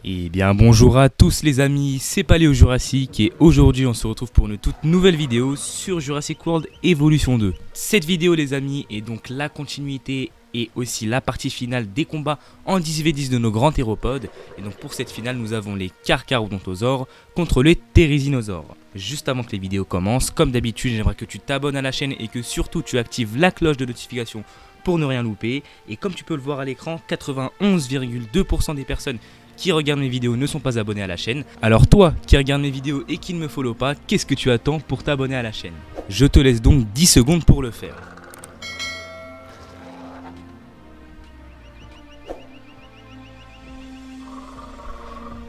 Eh bien bonjour à tous les amis, c'est Paléo Jurassic et aujourd'hui on se retrouve pour une toute nouvelle vidéo sur Jurassic World Evolution 2. Cette vidéo les amis est donc la continuité et aussi la partie finale des combats en 10v10 de nos grands théropodes. Et donc pour cette finale nous avons les Carcharodontosaures contre les Therizinosaures. Juste avant que les vidéos commencent, comme d'habitude j'aimerais que tu t'abonnes à la chaîne et que surtout tu actives la cloche de notification pour ne rien louper. Et comme tu peux le voir à l'écran, 91,2% des personnes qui regardent mes vidéos ne sont pas abonnés à la chaîne. Alors toi qui regardes mes vidéos et qui ne me follow pas, qu'est-ce que tu attends pour t'abonner à la chaîne? Je te laisse donc 10 secondes pour le faire.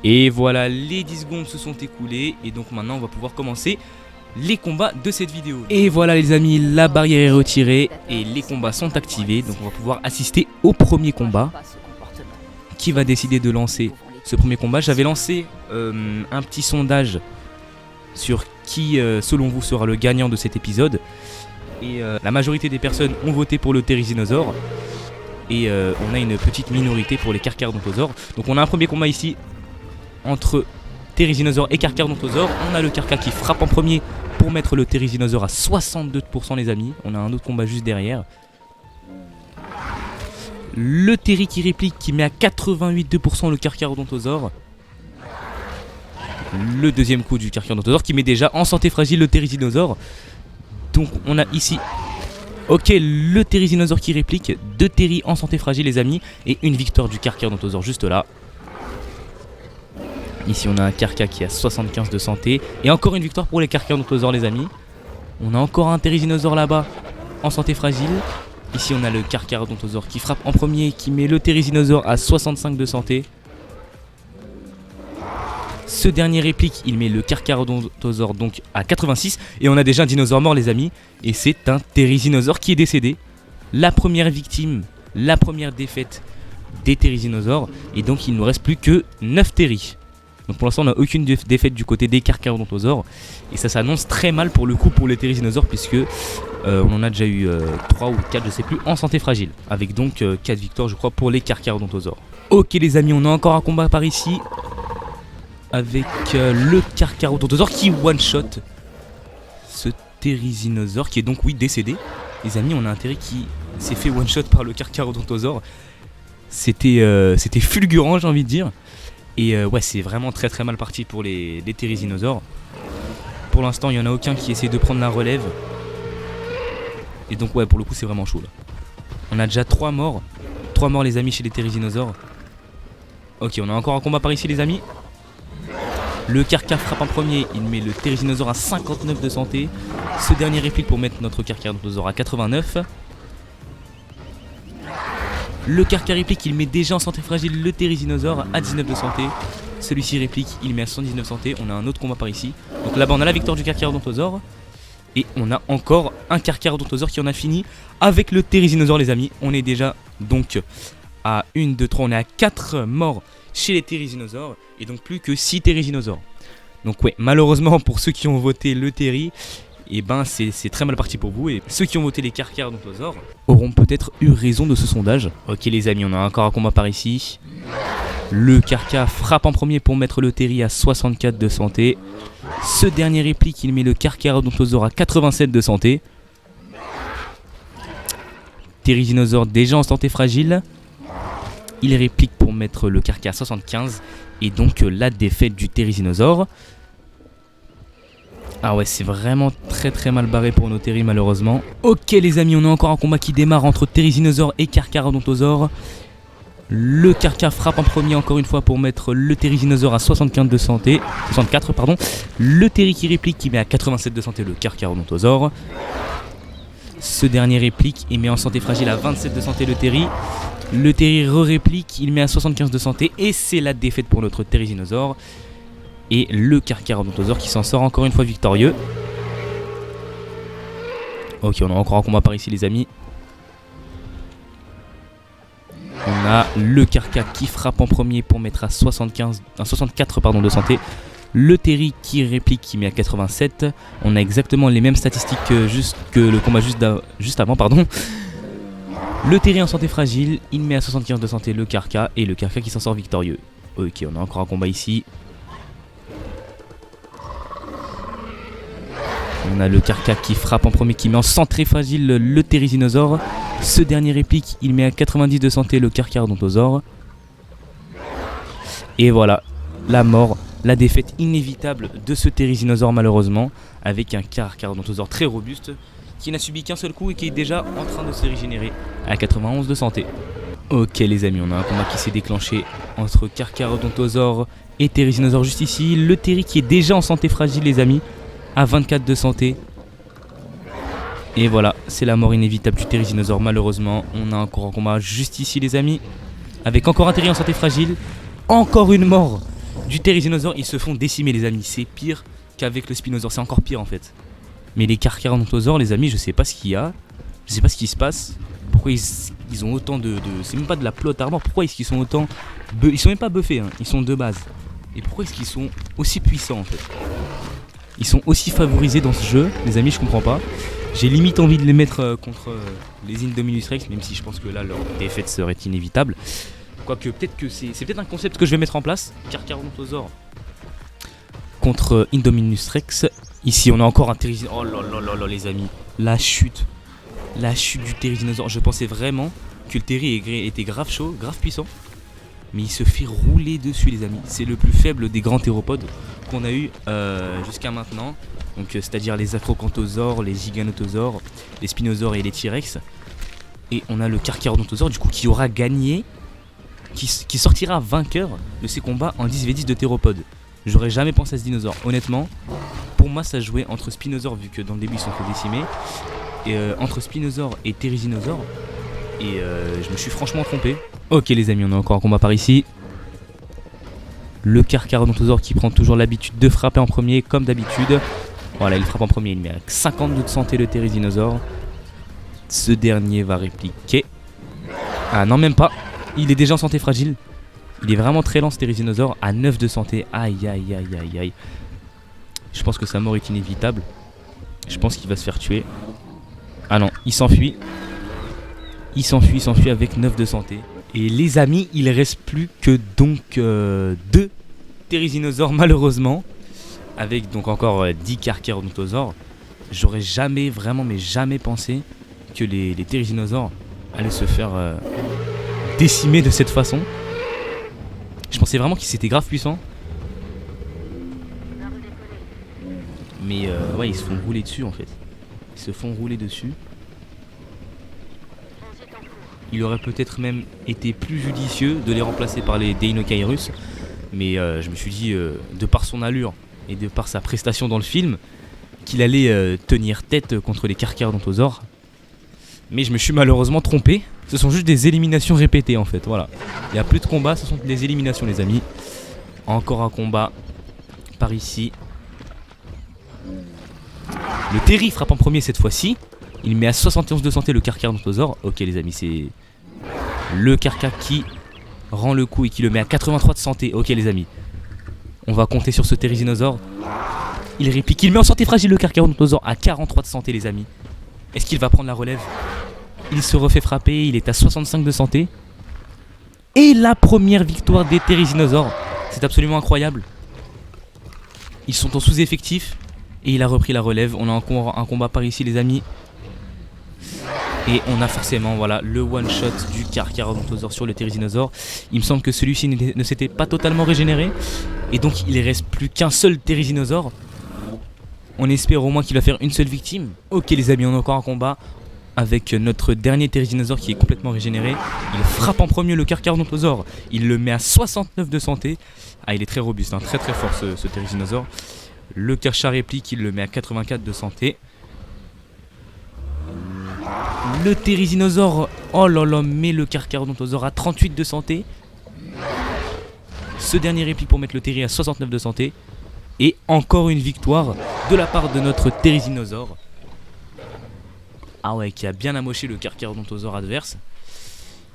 Et voilà, les 10 secondes se sont écoulées et donc maintenant on va pouvoir commencer les combats de cette vidéo. Et voilà les amis, la barrière est retirée et les combats sont activés. Donc on va pouvoir assister au premier combat. Qui va décider de lancer ce premier combat? J'avais lancé un petit sondage sur qui selon vous sera le gagnant de cet épisode. Et la majorité des personnes ont voté pour le Therizinosaure. Et on a une petite minorité pour les Carcharodontosaures. Donc on a un premier combat ici entre Therizinosaure et Carcharodontosaure. On a le Carcha qui frappe en premier pour mettre le Therizinosaure à 62% les amis. On a un autre combat juste derrière. Le Terry qui réplique, qui met à 88,2% le Carcharodontosaure. Le deuxième coup du Carcharodontosaure qui met déjà en santé fragile le Therizinosaure. Donc on a ici, ok, le Therizinosaure qui réplique, 2 Terry en santé fragile les amis. Et une victoire du Carcharodontosaure juste là. Ici on a un Carcha qui a 75 de santé. Et encore une victoire pour les Carcharodontosaures les amis. On a encore un Therizinosaure là-bas en santé fragile. Ici on a le Carcharodontosaure qui frappe en premier, qui met le Therizinosaure à 65 de santé. Ce dernier réplique, il met le Carcharodontosaure donc à 86. Et on a déjà un dinosaure mort les amis. Et c'est un Therizinosaure qui est décédé. La première victime, la première défaite des Therizinosaures. Et donc il ne nous reste plus que 9 Terry. Donc pour l'instant on n'a aucune défaite du côté des Carcharodontosaures. Et ça s'annonce très mal pour le coup pour les Therizinosaures, puisque on en a déjà eu 3 ou 4 je sais plus en santé fragile. Avec donc 4 victoires je crois pour les Carcharodontosaures. Ok les amis, on a encore un combat par ici. Avec le Carcharodontosaure qui one shot ce Therizinosaure qui est donc oui décédé. Les amis, on a un Terry qui s'est fait one shot par le Carcharodontosaure. C'était fulgurant j'ai envie de dire. Et ouais, c'est vraiment très très mal parti pour les Therizinosaures. Pour l'instant, il n'y en a aucun qui essaie de prendre la relève. Et donc ouais, pour le coup, c'est vraiment chaud là. On a déjà 3 morts. 3 morts les amis chez les Therizinosaures. Ok, on a encore un combat par ici les amis. Le Carcha frappe en premier, il met le Therizinosaure à 59 de santé. Ce dernier réplique pour mettre notre Carcharodontosaure à 89. Le Carcha réplique, il met déjà en santé fragile le Therizinosaure à 19 de santé. Celui-ci réplique, il met à 119 santé. On a un autre combat par ici. Donc là-bas on a la victoire du Carcharodontosaure. Et on a encore un Carcharodontosaure qui en a fini avec le Therizinosaure les amis. On est déjà donc à 1, 2, 3, on est à 4 morts chez les Therizinosaures. Et donc plus que 6 Therizinosaures. Donc ouais, malheureusement pour ceux qui ont voté le Terry, et ben c'est très mal parti pour vous. Et ceux qui ont voté les Carcharodontosaures auront peut-être eu raison de ce sondage. Ok les amis, on a encore un combat par ici. Le Carcha frappe en premier pour mettre le Terry à 64 de santé. Ce dernier réplique, il met le Carcharodontosaure à 87 de santé. Therizinosaure déjà en santé fragile. Il réplique pour mettre le Carcha à 75. Et donc la défaite du Therizinosaure. Ah ouais, c'est vraiment très très mal barré pour nos Terry malheureusement. Ok les amis, on a encore un combat qui démarre entre Therizinosaure et Carcharodontosaure. Le Carcha frappe en premier encore une fois pour mettre le Therizinosaure à 65 de santé. 64 pardon. Le Terry qui réplique, qui met à 87 de santé le Carcharodontosaure. Ce dernier réplique, il met en santé fragile à 27 de santé le Terry. Le Terry re-réplique, il met à 75 de santé et c'est la défaite pour notre Therizinosaure. Et le Carcharodontosaure qui s'en sort encore une fois victorieux. Ok, on a encore un combat par ici les amis. On a le Carcha qui frappe en premier pour mettre à 64 pardon, de santé. Le Terry qui réplique, qui met à 87. On a exactement les mêmes statistiques que le combat juste avant. Pardon. Le Terry en santé fragile, il met à 75 de santé le Carcha et le Carcha qui s'en sort victorieux. Ok, on a encore un combat ici. On a le Carca qui frappe en premier, qui met en santé fragile le Therizinosaure. Ce dernier réplique, il met à 90 de santé le Carcharodontosaure. Et voilà, la mort, la défaite inévitable de ce Therizinosaure malheureusement, avec un Carcharodontosaure très robuste, qui n'a subi qu'un seul coup et qui est déjà en train de se régénérer à 91 de santé. Ok les amis, on a un combat qui s'est déclenché entre Carcharodontosaure et Therizinosaure juste ici. Le Terry qui est déjà en santé fragile les amis, à 24 de santé. Et voilà, c'est la mort inévitable du Therizinosaure malheureusement. On a encore un combat juste ici les amis, avec encore un Terry en santé fragile. Encore une mort du Therizinosaure. Ils se font décimer les amis, c'est pire qu'avec le Spinosaure, c'est encore pire en fait. Mais les Carcharodontosaures les amis, je sais pas ce qu'il y a, je sais pas ce qui se passe. Pourquoi ils ont autant de... C'est même pas de la plot armor, pourquoi est-ce qu'ils sont autant... Ils sont même pas buffés, hein. Ils sont de base. Et pourquoi est-ce qu'ils sont aussi puissants en fait? Ils sont aussi favorisés dans ce jeu, les amis, je comprends pas. J'ai limite envie de les mettre contre les Indominus Rex, même si je pense que là leur défaite serait inévitable. Quoique peut-être que c'est peut-être un concept que je vais mettre en place. Carcharodontosaure contre Indominus Rex. Ici on a encore un Therizinosaure. Oh là là là là les amis. La chute du Therizinosaure. Je pensais vraiment que le Terry était grave chaud, grave puissant. Mais il se fait rouler dessus les amis. C'est le plus faible des grands théropodes qu'on a eu jusqu'à maintenant. Donc c'est-à-dire les Acrocanthosaures, les Giganotosaures, les Spinosaures et les T-Rex. Et on a le Carcharodontosaure du coup qui aura gagné, qui sortira vainqueur de ces combats en 10v10 de théropodes. J'aurais jamais pensé à ce dinosaure. Honnêtement, pour moi ça jouait entre Spinosaures, vu que dans le début ils sont fait décimer, et entre Spinosaure et Therizinosaure. Et je me suis franchement trompé. Ok les amis, on a encore un combat par ici. Le Carcharodontosaure qui prend toujours l'habitude de frapper en premier comme d'habitude. Voilà, il frappe en premier, il met à 52 de santé le Therizinosaure. Ce dernier va répliquer. Ah non, même pas. Il est déjà en santé fragile. Il est vraiment très lent ce Therizinosaure, à 9 de santé. Aïe aïe aïe aïe aïe. Je pense que sa mort est inévitable. Je pense qu'il va se faire tuer. Ah non, il s'enfuit. Il s'enfuit avec 9 de santé. Et les amis, il reste plus que donc 2 Therizinosaures malheureusement. Avec donc encore 10 Carcharodontosaures. J'aurais jamais, vraiment mais jamais pensé que les Therizinosaures allaient se faire décimer de cette façon. Je pensais vraiment qu'ils étaient grave puissants. Mais ouais, ils se font rouler dessus en fait. Ils se font rouler dessus. Il aurait peut-être même été plus judicieux de les remplacer par les Deinocheirus. Mais je me suis dit, de par son allure et de par sa prestation dans le film, qu'il allait tenir tête contre les Carcharodontosaures. Mais je me suis malheureusement trompé. Ce sont juste des éliminations répétées en fait, voilà. Il n'y a plus de combat, ce sont des éliminations les amis. Encore un combat par ici. Le Terry frappe en premier cette fois-ci. Il met à 71 de santé le Carcharodontosaure. Ok les amis, c'est le Carca qui rend le coup et qui le met à 83 de santé. Ok les amis, on va compter sur ce Therizinosaure. Il réplique, il met en santé fragile le Carcharodontosaure à 43 de santé les amis. Est-ce qu'il va prendre la relève? Il se refait frapper, il est à 65 de santé. Et la première victoire des Therizinosaures. C'est absolument incroyable. Ils sont en sous-effectif. Et il a repris la relève. On a encore un combat par ici les amis. Et on a forcément voilà, le one-shot du Carcharodontosaure sur le Therizinosaure. Il me semble que celui-ci ne s'était pas totalement régénéré. Et donc il ne reste plus qu'un seul Therizinosaure. On espère au moins qu'il va faire une seule victime. Ok les amis, on a encore un combat avec notre dernier Therizinosaure qui est complètement régénéré. Il frappe en premier le Carcharodontosaure. Il le met à 69 de santé. Ah, il est très robuste, hein, très très fort ce Therizinosaure. Le Carcha réplique, il le met à 84 de santé. Le Therizinosaure, oh là là, met le Carcharodontosaure à 38 de santé. Ce dernier réplique pour mettre le Terry à 69 de santé. Et encore une victoire de la part de notre Therizinosaure. Ah ouais, qui a bien amoché le Carcharodontosaure adverse.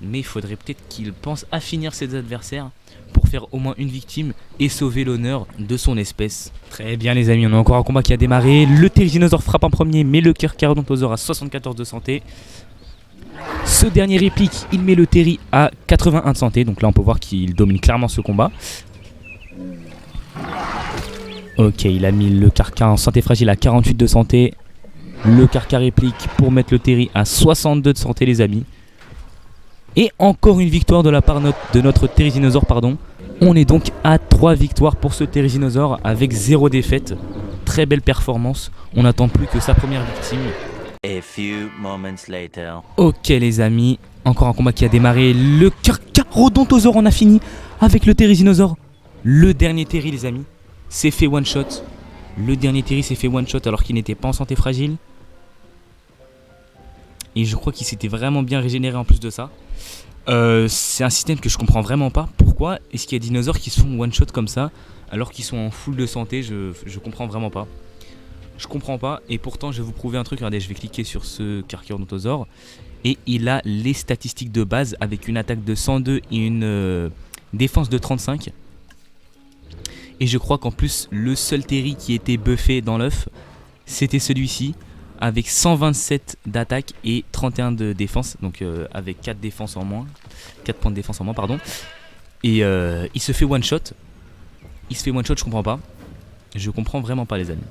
Mais il faudrait peut-être qu'il pense à finir ses adversaires pour faire au moins une victime et sauver l'honneur de son espèce. Très bien les amis, on a encore un combat qui a démarré. Le Therizinosaure frappe en premier, mais le Carcharodontosaure a 74 de santé. Ce dernier réplique, il met le Terry à 81 de santé. Donc là, on peut voir qu'il domine clairement ce combat. Ok, il a mis le Carcar en santé fragile à 48 de santé. Le Carcar réplique pour mettre le Terry à 62 de santé, les amis. Et encore une victoire de la part de notre Therizinosaur, pardon. On est donc à 3 victoires pour ce Therizinosaur avec 0 défaite. Très belle performance. On n'attend plus que sa première victime. A few moments later. Ok les amis, encore un combat qui a démarré. Le Carcharodontosaure, on a fini avec le Therizinosaur. Le dernier Terry les amis, s'est fait one shot. Le dernier Terry s'est fait one shot alors qu'il n'était pas en santé fragile. Et je crois qu'il s'était vraiment bien régénéré en plus de ça. C'est un système que je comprends vraiment pas. Pourquoi est-ce qu'il y a des dinosaures qui se font one shot comme ça alors qu'ils sont en full de santé? Je comprends vraiment pas. Je comprends pas, et pourtant je vais vous prouver un truc. Regardez, je vais cliquer sur ce Carcharodontosaure et il a les statistiques de base avec une attaque de 102 et une défense de 35. Et je crois qu'en plus le seul Terry qui était buffé dans l'œuf, c'était celui-ci avec 127 d'attaque et 31 de défense, donc avec 4 défenses en moins, 4 points de défense en moins pardon. Et il se fait one shot. Il se fait one shot, je comprends pas. Je comprends vraiment pas les amis.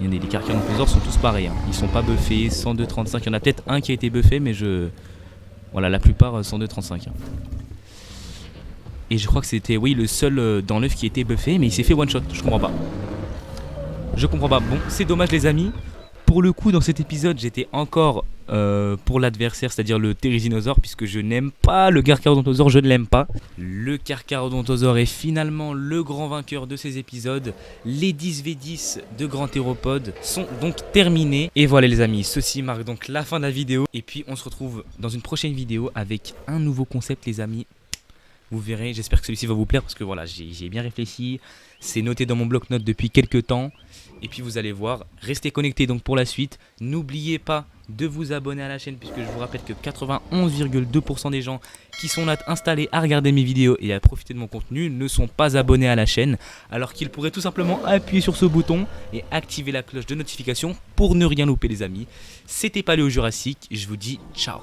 Les Carcharodontosaures sont tous pareils, hein. Ils sont pas buffés, 102, 35. Il y en a peut-être un qui a été buffé, mais voilà, la plupart 102, 35. Hein. Et je crois que c'était, oui, le seul dans l'œuf qui était buffé, mais il s'est fait one shot. Je comprends pas. Je comprends pas. Bon, c'est dommage les amis. Pour le coup, dans cet épisode, j'étais encore pour l'adversaire, c'est-à-dire le Therizinosaure, puisque je n'aime pas le Carcharodontosaure, je ne l'aime pas. Le Carcharodontosaure est finalement le grand vainqueur de ces épisodes. Les 10v10 de Grand Théropode sont donc terminés. Et voilà les amis, ceci marque donc la fin de la vidéo. Et puis on se retrouve dans une prochaine vidéo avec un nouveau concept les amis. Vous verrez, j'espère que celui-ci va vous plaire parce que voilà, j'ai bien réfléchi. C'est noté dans mon bloc-notes depuis quelques temps. Et puis vous allez voir, restez connectés donc pour la suite. N'oubliez pas de vous abonner à la chaîne puisque je vous rappelle que 91,2% des gens qui sont là installés à regarder mes vidéos et à profiter de mon contenu ne sont pas abonnés à la chaîne. Alors qu'ils pourraient tout simplement appuyer sur ce bouton et activer la cloche de notification pour ne rien louper les amis. C'était Paléo Jurassique, je vous dis ciao.